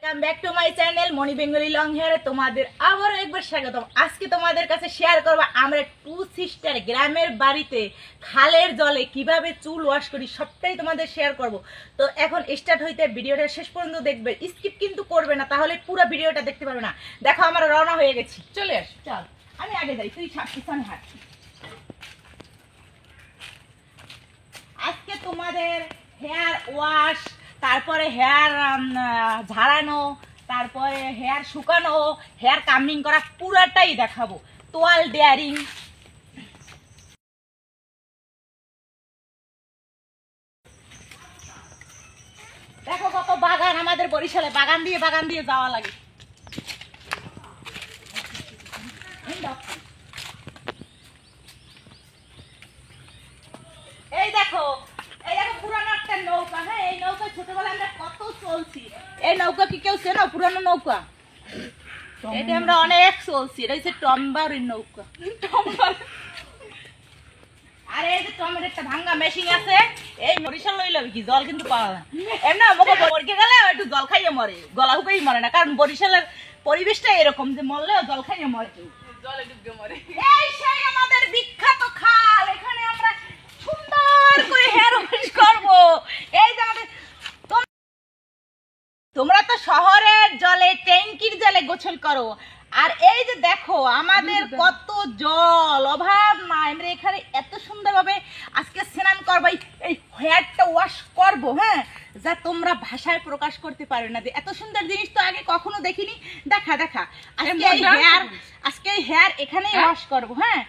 Welcome back to my channel Moni Bengali long হেয়ারে তোমাদের আবারও একবার স্বাগতম। আজকে তোমাদের কাছে শেয়ার করব আমরা টু সিস্টার গ্রামের বাড়িতে খালের জলে কিভাবে চুল ওয়াশ করি, সবটাই তোমাদের শেয়ার করব। তো এখন স্টার্ট হইতে ভিডিওটা শেষ পর্যন্ত দেখবে, স্কিপ কিন্তু করবে না, তাহলে পুরো ভিডিওটা দেখতে পারবে না। দেখো আমরা রওনা হয়ে গেছি, চলে আস। চল আমি আগে যাই, তুই পিছনে হাঁট। আজকে তোমাদের হেয়ার ওয়াশ, তারপরে হেয়ার ঝাড়ানো, তারপরে হেয়ার শুকানো, হেয়ার কামিং করা পুরাটাই দেখাবো। তোয়াল ডেয়ারিং, দেখো কত বাগান, আমাদের বরিশালে বাগান দিয়ে যাওয়া লাগে। এই দেখো পুরানো একটা নৌকা। হ্যাঁ, এই নৌকা ছোটবেলায় আমরা কত চলছি। এই নৌকা কি কেউ চেনো? পুরানো নৌকা, এটা আমরা অনেক চলছি। এটা হচ্ছে টম্বারের নৌকা। আর এই যে টমের একটা ভাঙ্গা মেশিন আছে, এই বরিশাল লইলে কি জল কিন্তু পাওয়া যায় এমনি। আমাকে মরকে গেলে একটু জল খাইয়ে মরে, গলা হুকাই মরে না, কারণ বরিশালের পরিবেশটা এরকম যে মরলেও জল খাইয়ে মরে, জলে ডুবে মরে। এই সেই আমাদের বিখ্যাত খাল, এখানে আমরা সুন্দর করে হেয়ার ওয়াশ করবো। এই যে আমাদের, তোমরা তো শহরের জলে, ট্যাঙ্কির জলে গোসল করো, আর এই যে দেখো আমাদের কত জল, অভাব নাই। আমরা এখানে এত সুন্দরভাবে আজকে স্নান করবো, এই হেয়ারটা ওয়াশ করবো। হ্যাঁ, যা তোমরা ভাষায় প্রকাশ করতে পারো না, যে এত সুন্দর জিনিস তো আগে কখনো দেখিনি। দেখা আজকে এই হেয়ার এখানেই ওয়াশ করবো। হ্যাঁ,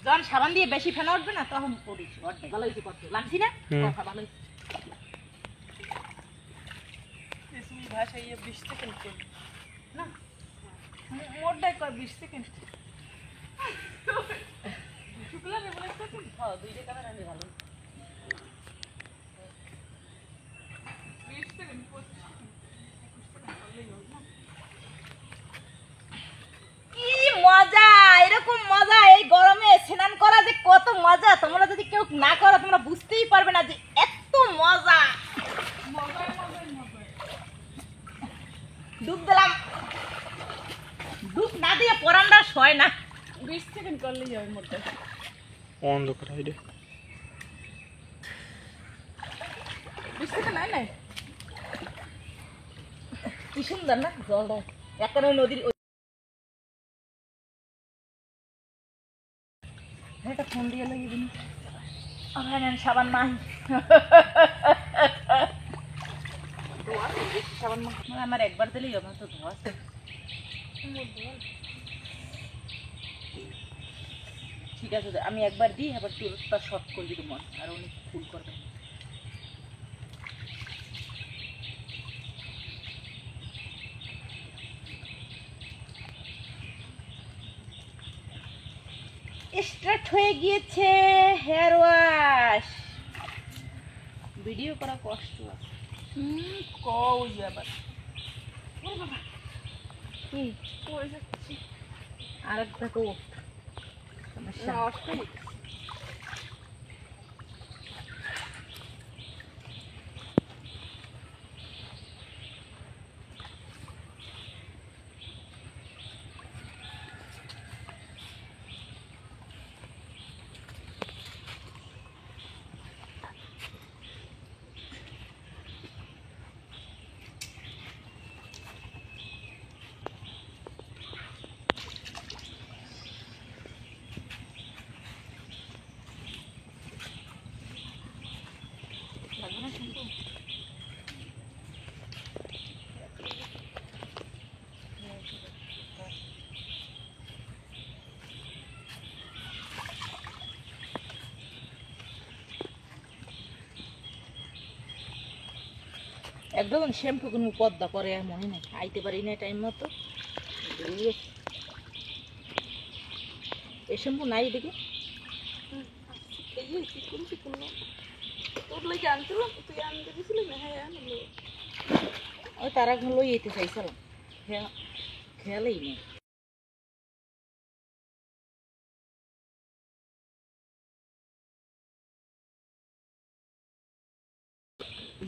যখন সাবান দিয়ে বেশি ফেনা উঠবে না, তখন করিস। ভালো হয়েছে, করতে লাগছি না কথা ভালো ভাষায় 20 সেকেন্ড না, মোটটাই কর 20 সেকেন্ড। শুক্লারে বলে হ্যাঁ, দুইটা ক্যামেরা নিয়ে ভালো 20 সেকেন্ড 25 সেকেন্ড। কি মজা, এরকম মজা এই গরমে স্নান করা যে কত মজা, তোমরা যদি কেউ না করো তোমরা বুঝতেই পারবে না যে এত মজা। ডুব দিলাম, ডুব না দিয়ে পরান্ডা হয় না। 20 সেকেন্ড করলেই হবে মোটে। অন্ধ করা রে, 20 সেকেন্ড নাই। কি সুন্দর না জলটা, একেবারে নদীর। এটা ফোন দিয়ে লাগিয়ে দিন, সাবান নাই। সাবান আমার একবার দিলেই হবে, তো ধোয়া আছে। ঠিক আছে, আমি একবার দিই, আবার চুলটা শর্ট করে দিই তোমার, আর অনেক ফুল করবে। স্টার্ট হয়ে গিয়েছে হেয়ার ওয়াশ। ভিডিও করা কষ্ট আছে। কই আবার আর একটা তো সমস্যা। একদম শ্যাম্পু কোনো পদ্মা করে মনে নেই, আইতে পারি না টাইম মতো। এই শ্যাম্পু নাই দেখি, তোর লাগে আনছিলাম, তুই আনতে গেছিলি না? হ্যাঁ আনলো। ওই তারা লই যেতে চাইছিলাম, খেয়ালই নেই।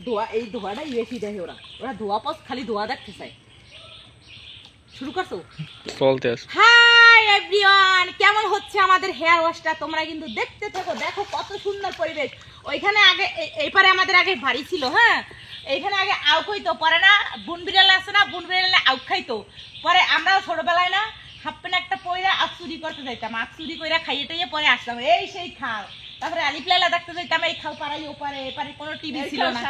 ধোয়া, এই ধোয়াটাই বেশি দেখে ওরা, ধোয়া পাস খালি ধোয়া দেখতে চায়। শুরু করছো? চলতে আছে। হাই এভরিওয়ান, কেমন হচ্ছে আমাদের হেয়ার ওয়াশটা তোমরা কিন্তু দেখতে থাকো। দেখো কত সুন্দর পরিবেশ। ওইখানে আগে এই পারে আমাদের আগে বাড়ি ছিল, হ্যাঁ, এইখানে আগে আউ খাইতো, পরে না বুন বিড়াল আছে না, বুন বিড়ালে আউ খাইতো। পরে আমরাও ছোটবেলায় না হাফ প্যান্ট একটা পয়রা আখ চুরি করতে যাইতাম, আখ চুরি কইরা খাইয়ে টাইয়ে পরে আসতাম, এই সেই খাল। তারপরে আলিফলালা দেখতে যাইতাম, এই খাল পাড়াই ওপারে, এপারে কোনো টিভি ছিল না,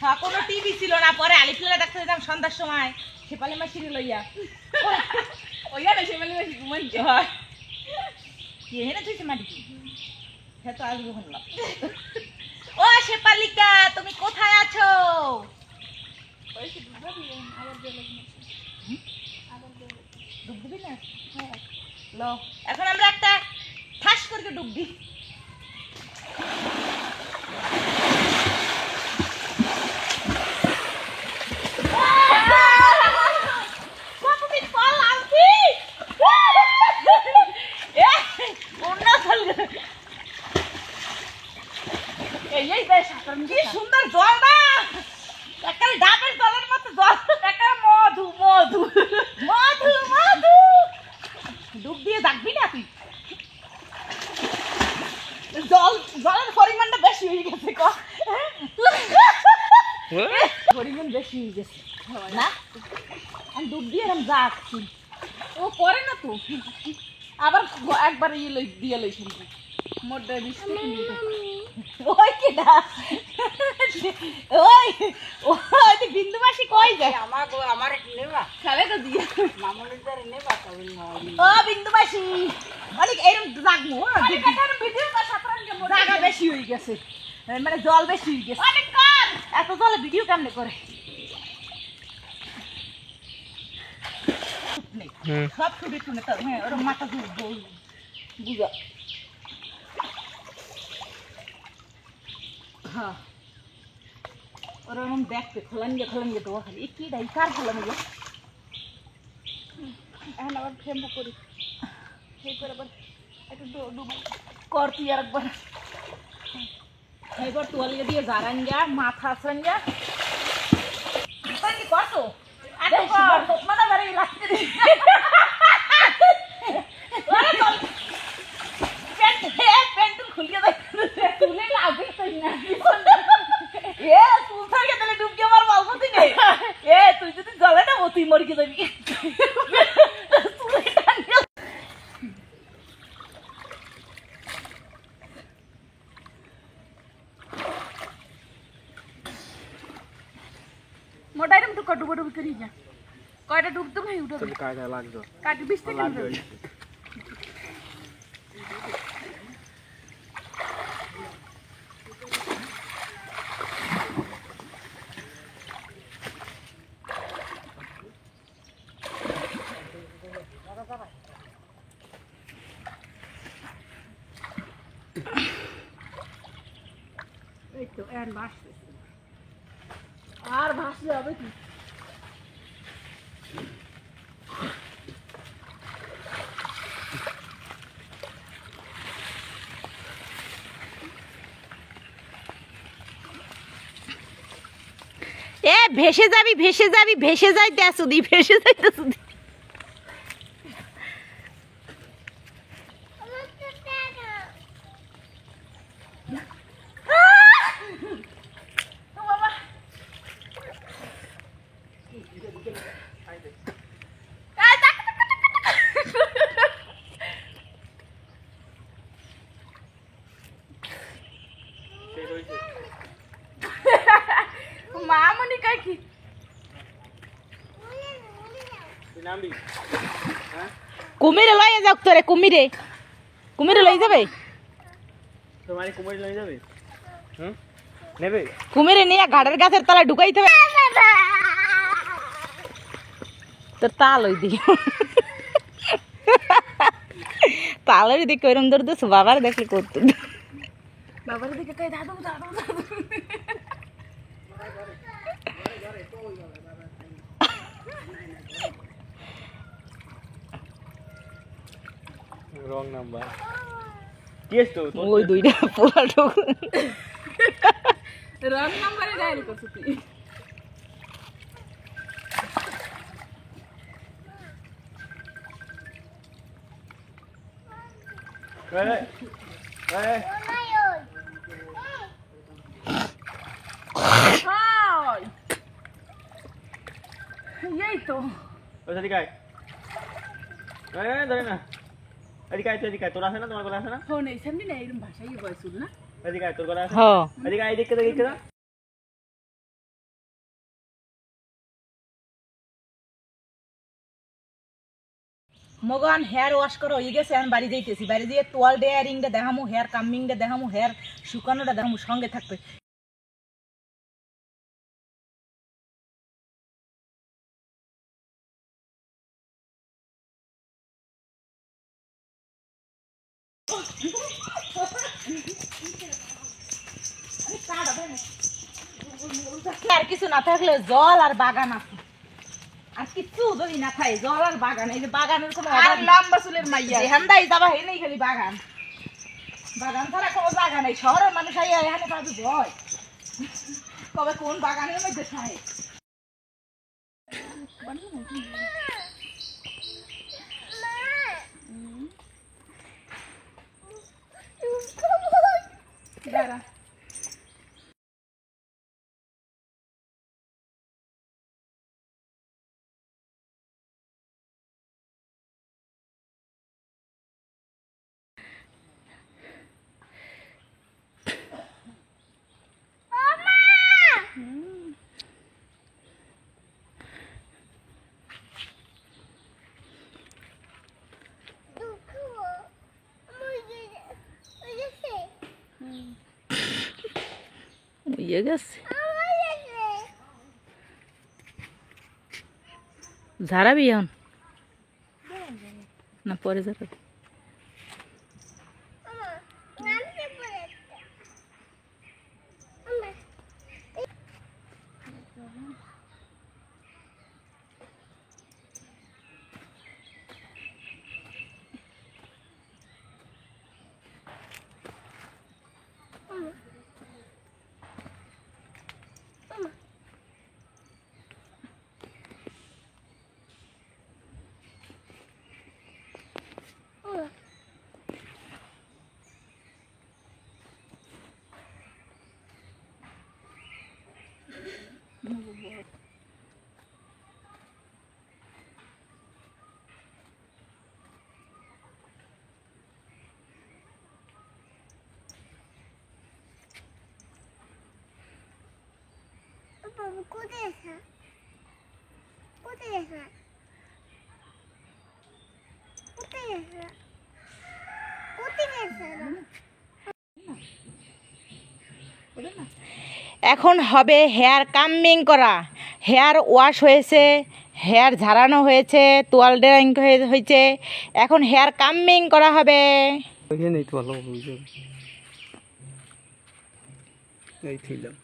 হ্যাঁ কোনো টিভি ছিল না। পরে আলিফলালা দেখতে যেতাম সন্ধ্যার সময় শেপালি মাসিরে লইয়া, ওইখানে শেপালি মাসি ঘুমান হয় কি হেনে তুইছে মাটি কি হ্যাঁ তো আসবো শুনলাম। ও শেপালিকা, তুমি কোথায় আছো? ডুব দিবি না? হ্যাঁ লো, এখন আমরা একটা ঠাস করে ডুব দিই। কি সুন্দর জল না, একেবারে ডাবের জলের মতো জল, একেবারে মধু মধু মধু মধু। ডুব দিয়ে থাকবি না তুই? জলের পরিমাণটা বেশি হয়ে গেছে, পরিমাণ বেশি হয়ে গেছে না, আমি ডুব দিয়ে এরকম যাচ্ছি। ও করে না তো, আবার একবার ইয়ে দিয়ে লই শুনছি মোটে ওই কেডা ওই ওই বিন্দু মাসি কই যায়? আমার নেবা খাবে তো দিয়ে মামুনিদার নেবা তবে ও বিন্দু মাসি অনেক এরকম জাগমু, ভিডিও বা সাতরাঙ্গে জায়গা বেশি হয়ে গেছে, মানে জল বেশি হয়ে গেছে অনেক কম। এত জলে ভিডিও কেমনে করে? সব ছুটে শুনে তো, হ্যাঁ ওর মাথা বুঝা। হ্যাঁ ওরকম দেখতে খোলাঙ্গে খোলাঙ্গে তো খালি কি ডাই কার খোলানো গো। এখন আবার ফেম্বু করি, সেই করে আবার একটু ডুবাই কর তুই আর একবার। এবার তোয়ালিয়ে দিয়ে জারাঙ্গা মাথা সাঙ্গা কি করছো? আরে মানে বাড়ি রাখতে দিই প্যান্ট খুলিয়ে দেয় তুলে লাগবে না এ তুই থেকে তাহলে ডুবকে আমার বলবো তুই নেই এ তুই যদি জলে না তুই মরে কি যাবি। মোটা এরকম টুকা ডুবো ডুবি করি যা কয়টা ডুবতো ভাই উঠো কাটা লাগতো, কাটি 20 টাকা এই তো এর ভাসছে আর ভাসলে হবে কি? এ ভেসে যাবি ভেসে যাবি ভেসে যাইতে আসুদি ভেসে যাইতে আসুদি। মামনি কই কি কুমিরে লইয়া যাক তোরে, কুমিরে কুমিরে লই যাবে, তোমার কুমির লই যাবে, হুম নেবে কুমিরে নিয়ে ঘাড়ের গাছের তলায় ঢুকাইতে হবে তো তাল ওই দিকে তালের দিকে ওইরকম ধরে দিস বাবার দেখলে করতো, বাবার দিকে কই দাদু দাদু দাদু রং নাম্বার কি এস তো ওই দুইটা পোলা ঠোক রং নাম্বারে ডায়াল করছিস তুই এই এই হাই এই তো ওই এদিকে আয় এই ধরে না এদিকে আয় এদিকে আয় তোর আছে না তোমার গলা আছে না ফোন এই সামনে না এরকম ভাষাই বয়সুল না এদিকে আয় তোর গলা আছে হ্যাঁ এদিকে আয় দেখতে দেখতে না মগন হেয়ার ওয়াশ করো হয়ে গেছে আমি বাড়ি যাইতেছি বাড়ি দিয়ে তোয়াল ডেয়ারিংটা দেখামু হেয়ার কামিংটা দেখামু হেয়ার শুকানোটা দেখামু সঙ্গে থাকবে আর কিছু না থাকলে জল আর বাগান আছে আর কিছু যদি না থাকে জল আর বাগান এই যে বাগানের কোনো আর লম্বা চুলের মাইয়া যেখানটাই যাবা হে নেই খালি বাগান বাগান ছাড়া কোনো জায়গা নেই শহরের মানুষ আইয়া এখানে পাবি ভয় কবে কোন বাগানের মধ্যে থাকে দাঁড়া ইয়ে গেছে ঝাড়াবি এখন না পরে ঝাড়াবি এখন হবে হেয়ার কামিং করা হেয়ার ওয়াশ হয়েছে হেয়ার ঝাড়ানো হয়েছে তোয়াল ড্রাইং হয়েছে এখন হেয়ার কামিং করা হবে এখানে তো ভালো বুঝছো এই ছিলাম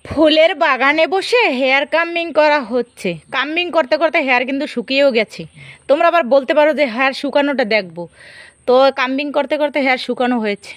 ফুলের বাগানে বসে হেয়ার কামিং করা হচ্ছে কামিং করতে করতে হেয়ার কিন্তু শুকিয়েও গেছে তোমরা আবার বলতে পারো যে হেয়ার শুকানোটা দেখবো তো কামিং করতে করতে হেয়ার শুকানো হয়েছে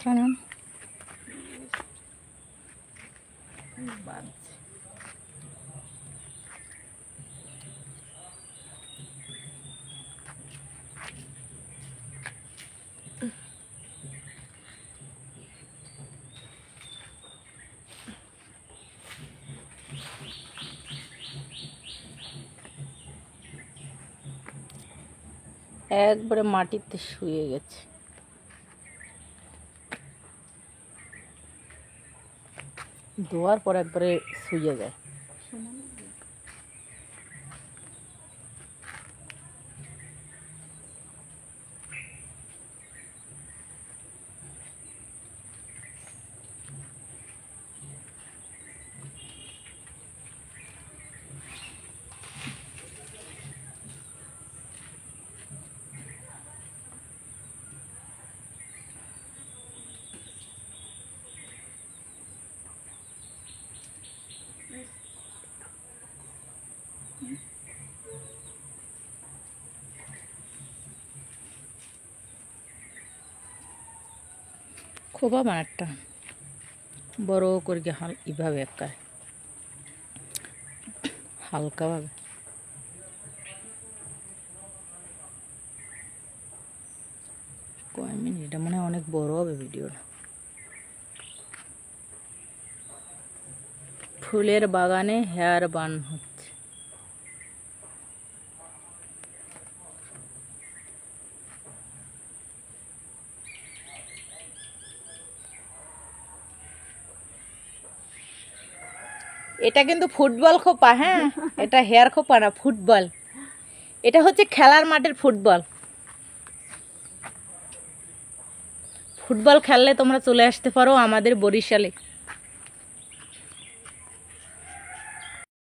কেন বাজছে। একবারে মাটিতে শুয়ে গেছে। ধোয়ার পর একবারে শুয়ে যায়। খোপা বানারটা বড় করে এইভাবে একটা হালকাভাবে কয় মিনিট, এটা মনে হয় অনেক বড় হবে ভিডিওটা। ফুলের বাগানে হেয়ার বান হচ্ছে। এটা কিন্তু ফুটবল খোপা, হ্যাঁ এটা হেয়ার খোপা না, ফুটবল। এটা হচ্ছে খেলার মাঠের ফুটবল। ফুটবল খেললে তোমরা চলে আসতে পারো আমাদের বরিশালে।